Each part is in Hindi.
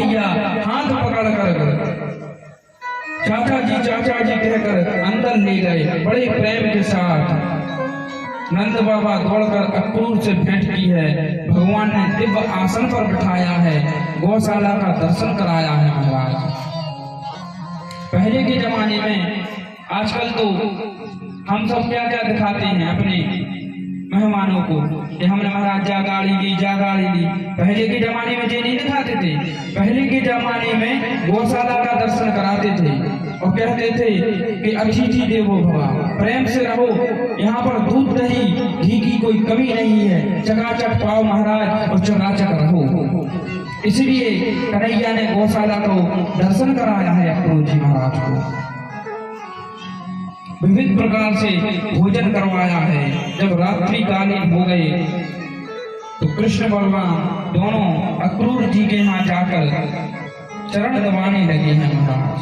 भैया हाथ पकड़कर चाचा जी कहकर अंदर ले गए। बड़े प्रेम के साथ नंद बाबा दौड़कर अक्रूर से भेंट की है। भगवान ने दिव्य आसन पर बिठाया है, गौशाला का दर्शन कराया है महाराज। पहले के जमाने में, आजकल तो हम सब क्या क्या दिखाते हैं अपने मेहमानों को कि हमने महाराज जा गाड़ी ली। पहले के जमाने में ये नहीं दिखाते थे। पहले के जमाने में गौशाला का दर्शन कराते थे और कहते थे कि अतिथि देवो भव, प्रेम से रहो, यहाँ पर दूध दही घी की कोई कमी नहीं है, चकाचक पाओ महाराज और चकाचक रहो। इसलिए कन्हैया ने गौशाला को दर्शन कराया है अक्रूर जी महाराज को। विविध प्रकार से भोजन करवाया है। जब रात्रि कालीन हो गए तो कृष्ण बलराम दोनों अक्रूर जी के यहाँ जाकर चरण दबाने लगे हैं महाराज।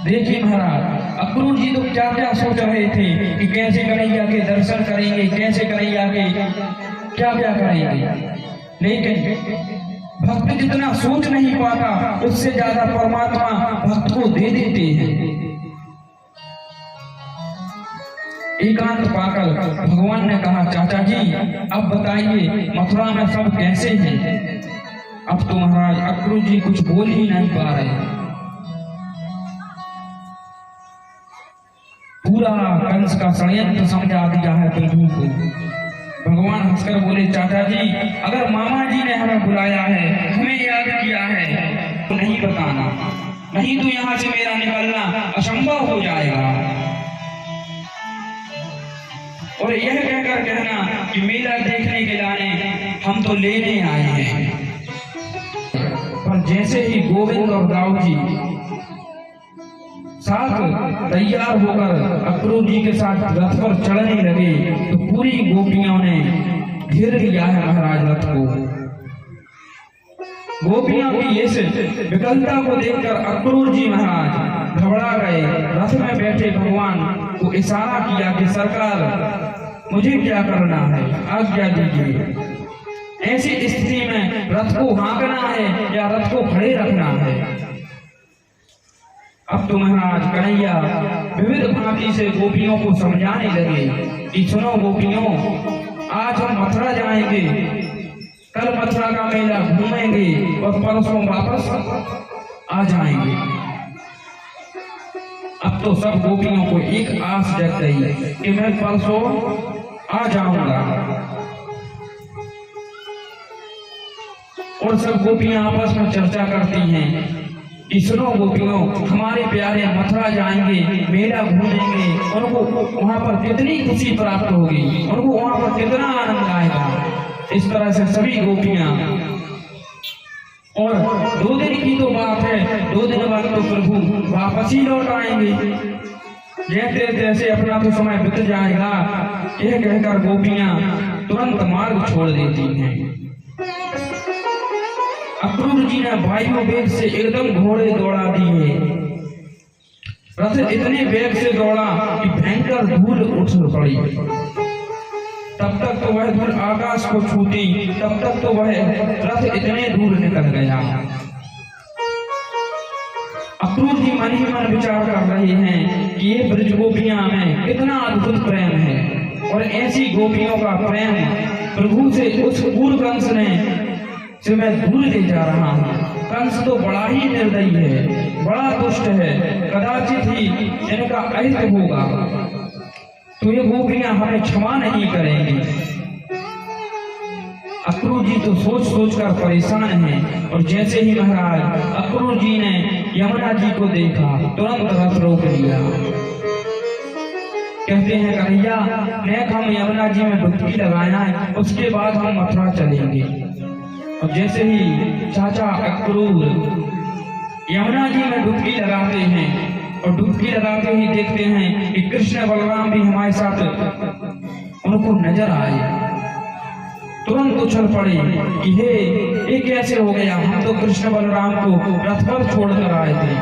देखिए महाराज, अक्रूर जी तो क्या क्या सोच रहे थे कि कैसे कन्हैया के दर्शन करेंगे, कैसे कन्हैया के क्या क्या करेंगे, लेकिन भक्त जितना सोच नहीं पाता उससे ज्यादा परमात्मा भक्त को दे देते हैं। एकांत पाकर भगवान ने कहा, चाचा जी अब बताइए मथुरा में सब कैसे हैं? अब तो महाराज अक्रूर जी कुछ बोल ही नहीं पा रहे। पूरा कंस का षड्यंत्र समझा दिया है प्रभु को। भगवान हंसकर बोले, चाचा जी अगर मामा जी ने हमें बुलाया है, हमें याद किया है तो नहीं बताना, नहीं तो यहाँ से मेरा निकलना असंभव हो जाएगा। और यह कहकर कहना कि मेला देखने के लाने हम तो लेने आए हैं। पर जैसे ही गोविंद और दाऊ जी साथ तैयार होकर अक्रूर जी के साथ रथ पर चढ़ने लगे तो पूरी गोपियों ने घेर लिया है महाराज रथ को। गोपियों की इस विकलता को देखकर अक्रूर जी महाराज घबरा गए। रथ में बैठे भगवान को इशारा किया कि सरकार मुझे क्या करना है, आज्ञा दीजिए। ऐसी स्थिति में रथ को हाँकना है या रथ को खड़े रखना है? अब तो महाराज कन्हैया विविध भांति से गोपियों को समझाने लगे कि सुनो गोपियों, आज हम मथुरा जाएंगे, कल मथुरा का मेला घूमेंगे और परसों वापस आ जाएंगे। अब तो सब गोपियों को एक आस जग गई कि मैं परसों आ जाऊंगा। और सब गोपियां आपस में चर्चा करती हैं कि सुनो गोपियों, हमारे प्यारे मथुरा जाएंगे, मेला घूमेंगे, उनको वहां पर कितनी खुशी प्राप्त होगी, उनको वहां पर कितना आनंद आएगा। इस तरह से सभी गोपियां, और 2 दिन की तो बात है, 2 दिन बाद तो प्रभु वापस ही लौट आएंगे। जैसे जैसे अपना तो समय बीत जाएगा, यह कहकर गोपियां तुरंत मार्ग छोड़ देती हैं। अक्रूर जी ने वायु वेग से एकदम घोड़े दौड़ा दिए। रथ इतने वेग से दौड़ा कि भयंकर धूल उठ पड़ी। तब तक तो वह धूल आकाश को छूती, तब तक तो वह रथ इतने दूर निकल गया। अक्रूर जी मन ही मन विचार कर रहे हैं कि ये ब्रज गोपियां में कितना अद्भुत प्रेम है, और ऐसी गोपियों का प्रेम प्रभु से उस क्रूर कंस ने से मैं दूर ले जा रहा हूँ। कंस तो बड़ा ही निर्दयी है, बड़ा दुष्ट है, कदाचित ही इनका अहित होगा, तो ये गोपियां हमें क्षमा नहीं करेंगी। अक्रूर जी तो सोच सोच कर परेशान हैं। और जैसे ही महाराज अक्रूर जी ने यमुना जी को देखा, तुरंत रथ रोक लिया। कहते हैं कन्हैया, नेक हम यमुना जी में डुबकी लगाना है, उसके बाद हम मथुरा चलेंगे। और जैसे ही चाचा अक्रूर यमुना जी में डुबकी लगाते हैं और डुबकी लगाते ही देखते हैं कि कृष्ण बलराम भी हमारे साथ उनको नजर आए, तुरंत उछल पड़े कि हे ये कैसे हो गया, हम तो कृष्ण बलराम को रथ पर छोड़कर आए थे।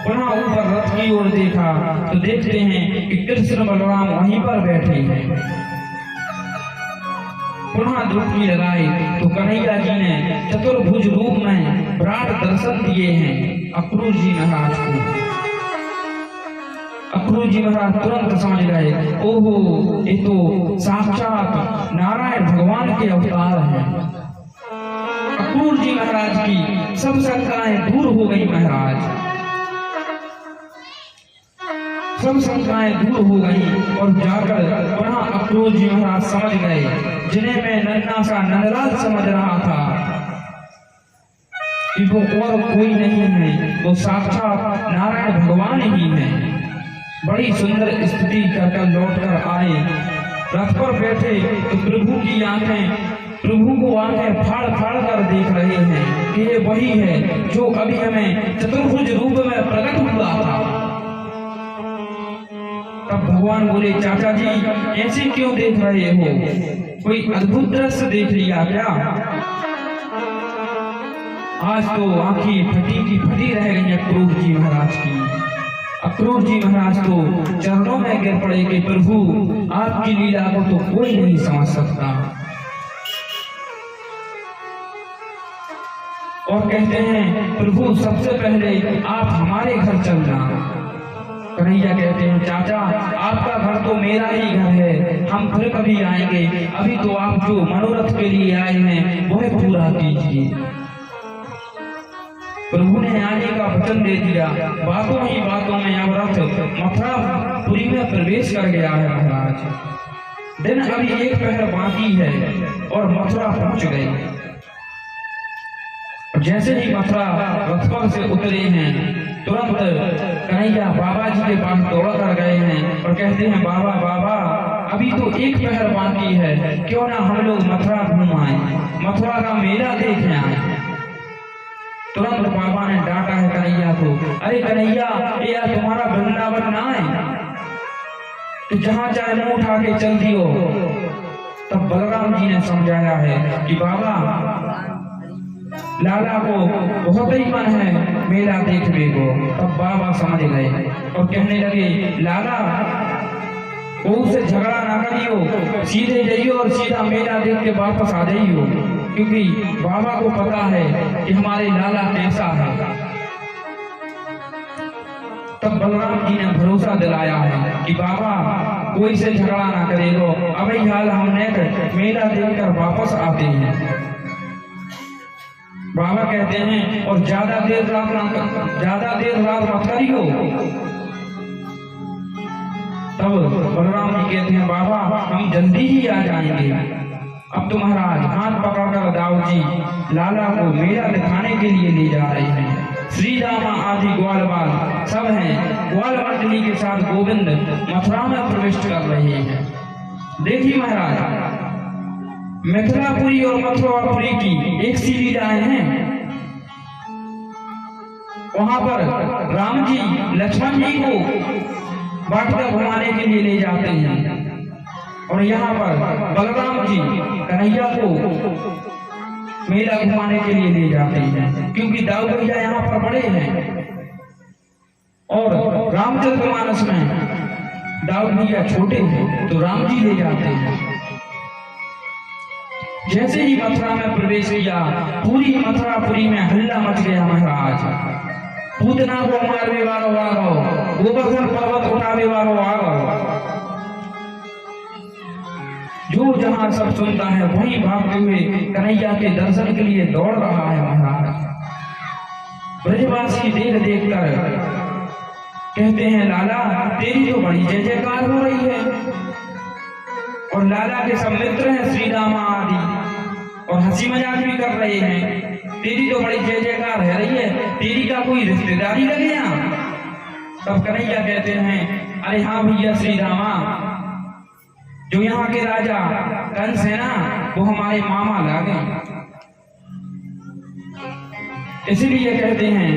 पुनः ऊपर रथ की ओर देखा तो देखते हैं कि कृष्ण बलराम वहीं पर बैठे हैं। पुनः डुबकी लगाई तो कन्हैया जी ने चतुर्भुज रूप में विराट दर्शन दिए हैं अक्रूर जी महाराज को। अक्रूर जी महाराज तुरंत समझ गए, ओहो ये तो साक्षात नारायण भगवान के अवतार हैं। अक्रूर जी महाराज की सब शंकाएं दूर हो गई महाराज, सब शंकाएं दूर हो गई और जाकर पुनः अक्रूर जी महाराज समझ गए, जिन्हें मैं नन्हा सा नंदलाल समझ रहा था कि वो और कोई नहीं है, वो साक्षात नारायण भगवान ही है। बड़ी सुंदर स्तुति कर लौट कर आए, रथ पर बैठे तो प्रभु की आंखें, प्रभु को आंखें फाड़ फाड़ कर देख रहे हैं कि ये वही है जो अभी हमें चतुर्भुज रूप में प्रकट हुआ था। तब भगवान बोले, चाचा जी ऐसे क्यों देख रहे हो, कोई अद्भुत दृश्य देख लिया क्या? आज तो आंखें फटी की फटी रह गई अक्रूर जी महाराज की। अक्रूर जी महाराज तो चरणों में गिर पड़े कि प्रभु आपकी लीला को तो कोई नहीं समझ सकता। और कहते हैं, प्रभु सबसे पहले आप हमारे घर चलना। कन्हैया कहते हैं, चाचा आपका घर तो मेरा ही घर है, हम फिर कभी आएंगे, अभी तो आप जो मनोरथ के लिए आए हैं वह पूरा कीजिए। प्रभु ने आने का वचन दे दिया, बातों ही बातों में अब रथ मथुरापुरी में प्रवेश कर गया है महाराज। दिन अभी एक पहर बाकी है और मथुरा पहुंच गए। जैसे ही मथुरा रथ पर से उतरे हैं, तुरंत कन्हैया बाबा जी के पास दौड़ कर गए हैं और कहते हैं, बाबा बाबा अभी तो एक पहर बाकी है, क्यों ना हम लोग मथुरा घूम आए, मथुरा का मेला देख आए। तुरंत बाबा ने डांटा है कन्हैया को, अरे कन्हैया ये तुम्हारा वृंदावन ना है तो जहां चाहे मुंह उठा के चल दियो। तब बलराम जी ने समझाया है कि बाबा लाला को बहुत ही मन है मेला देखने को। तब बाबा समझ गए और कहने लगे, लाला उससे झगड़ा ना करियो, सीधे जाइयो और सीधा मेला देख के वापस आ जाइयो, क्योंकि बाबा को पता है कि हमारे लाला कैसा है। तब बलराम जी ने भरोसा दिलाया है कि बाबा कोई से झगड़ा ना करेगो, अभी हाल हमने मेला देखकर वापस आते हैं। बाबा कहते हैं, और ज्यादा देर रात मत करियो। तब बलराम जी कहते हैं, बाबा हम जल्दी ही आ जाएंगे। अब तो महाराज हाथ पकड़कर दाऊ जी लाला को मेला दिखाने के लिए ले जा रहे हैं। श्री रामा आदि ग्वालवाल सब हैं, ग्वाल मंडली के साथ गोविंद मथुरा में प्रवेश कर रहे हैं। देखिए महाराज, मिथिलापुरी और मथुरापुरी की एक सी लीलाएं हैं। वहां पर राम जी लक्ष्मण जी को वाटिका घुमाने के लिए ले जाते हैं और यहाँ पर बलराम जी कन्हैया को मेला घुमाने के लिए ले जाते हैं, क्योंकि दाऊ भैया यहाँ पर बड़े हैं और रामचरितमानस में दाऊ भैया छोटे हैं, तो राम जी ले जाते हैं। जैसे ही मथुरा में प्रवेश किया, पूरी मथुरापुरी में हल्ला मच गया महाराज। पूतना को मारने वालों आ गो, गोवर्धन पर्वत उठाने वालों आ गो। जो जहां सब सुनता है वहीं भागते हुए कन्हैया के दर्शन के लिए दौड़ रहा है महाराज। ब्रजवासी देख देख कर कहते हैं, लाला तेरी तो बड़ी जय जयकार हो रही है, और लाला के सब मित्र हैं श्री रामा आदि और हंसी मजाक भी कर रहे हैं। तेरी तो बड़ी जय जयकार है रही है, तेरी का कोई रिश्तेदारी लगे यहाँ? तब कन्हैया कहते हैं, अरे हाँ भैया श्री रामा, जो यहाँ के राजा कंस है ना, वो हमारे मामा लागे, इसलिए कहते हैं।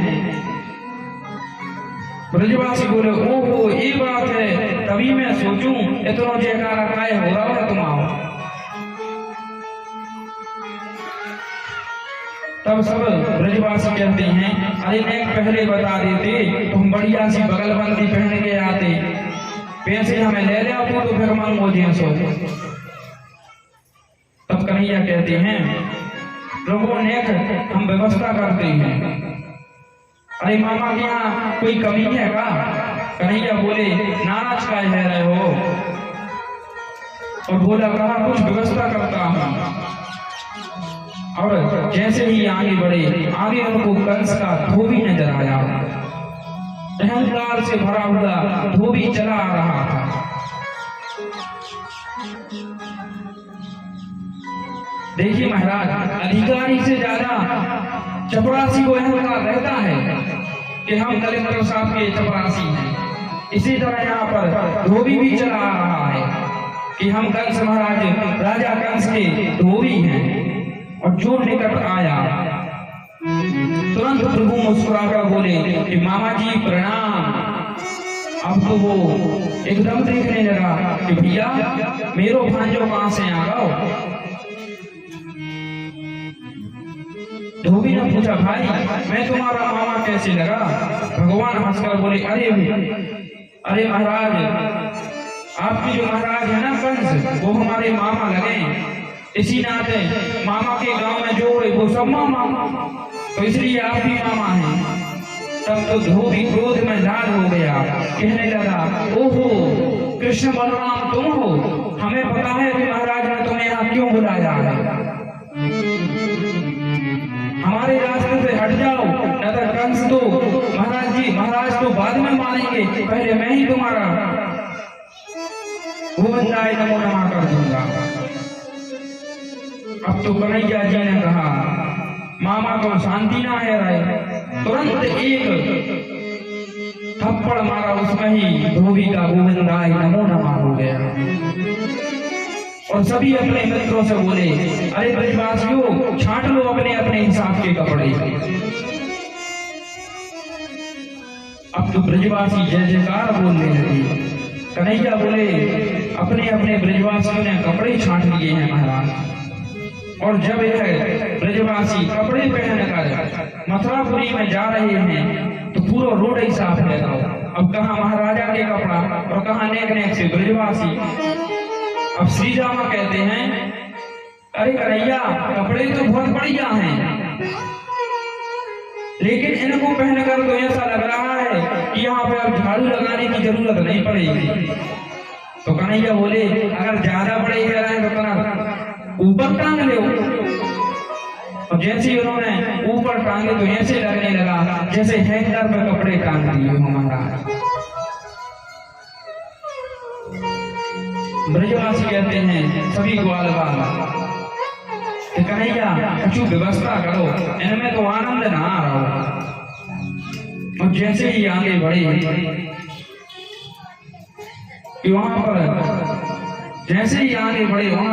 ब्रजवासी बोले, ओहो ये बात है, तभी मैं सोचूं इतना जयकारा काय हो रहा है तुम आओ। तब सब ब्रजवासी कहते हैं, अरे मैं पहले बता देते तो हम बढ़िया सी बगलबंदी पहन के आते, पैसे हमें ले ले तो फिर मन मोजियों सो। तब कन्हैया कहते हैं लोगों ने हम व्यवस्था करते हैं। अरे मामा के यहाँ कोई कमी है का? कन्हैया बोले नाराज का है रहे हो? और बोला कहा कुछ व्यवस्था करता हूँ। और जैसे ही आगे बढ़े आगे उनको कंस का धोबी नजर आया। अहंकार से भरा हुआ धोबी चला आ रहा था। देखिए महाराज, अधिकारी से ज्यादा चपरासी को अहंकार रहता है कि हम कलेक्टर साहब के चपरासी हैं। इसी तरह यहाँ पर धोबी भी चला आ रहा है कि हम कंस महाराज राजा कंस के धोबी हैं। और जो निकट आया तुरंत प्रभु मुस्कुराकर बोले कि मामा जी प्रणाम। अब तो वो एकदम देखने लगा कि भैया मेरो भांजो कहां से आ गए। धोबी ने पूछा भाई मैं तुम्हारा मामा कैसे लगा? भगवान हंसकर बोले अरे महाराज, आपकी जो महाराज है ना कंस, वो हमारे मामा लगे। इसी नाते मामा के गांव में जो है वो सब मामा, तो इसलिए आप भी मामा हैं। तब तो धोबी क्रोध में लाल हो गया, कहने लगा ओहो कृष्ण बलराम तुम हो? हमें पता है कि महाराज ने तुम्हें यहाँ क्यों बुलाया है। हमारे रास्ते से हट जाओ, न तो कंस तो महाराज तो बाद में मारेंगे, पहले मैं ही तुम्हारा गोविंदाय नमो नमः कर दूंगा। अब तो कन्हैया जी ने कहा मामा को शांति ना है रहे। तुरंत एक थप्पड़ मारा, उसमें ही धोबी का गोविंदाय नमो नमः हो गया। और सभी अपने मित्रों से बोले अरे ब्रजवासियों छांट लो अपने अपने हिसाब के कपड़े। अब तो ब्रजवासी जय जयकार बोलने लगे। कन्हैया बोले अपने अपने ब्रजवासियों ने कपड़े छांट लिए हैं महाराज। और जब यह ब्रजवासी कपड़े पहनकर मथुरापुरी में जा रहे हैं तो पूरा रोड ही साफ है। अब कहाँ महाराजा के कपड़ा और कहाँ नेक नेक से ब्रजवासी। अब श्री रामा कहते हैं अरे कन्हैया कपड़े तो बहुत बढ़िया हैं, लेकिन इनको पहनकर तो ऐसा लग रहा है कि यहाँ पे अब झाड़ू लगाने की जरूरत नहीं पड़ेगी। तो कन्हैया बोले अगर ज्यादा बड़े कह रहे हैं तो कना ऊपर टांग ले। और जैसे उन्होंने ऊपर टांगे तो ऐसे लगने लगा जैसे हैंगर में कपड़े टांग दिए हो महाराज। ब्रजवासी कहते हैं सभी ग्वाल कि कन्हैया कुछ व्यवस्था करो, इनमें तो आनंद ना आ रहा हो। और जैसे ही आगे बढ़े कि वहां पर जैसे ही आगे बढ़े वहां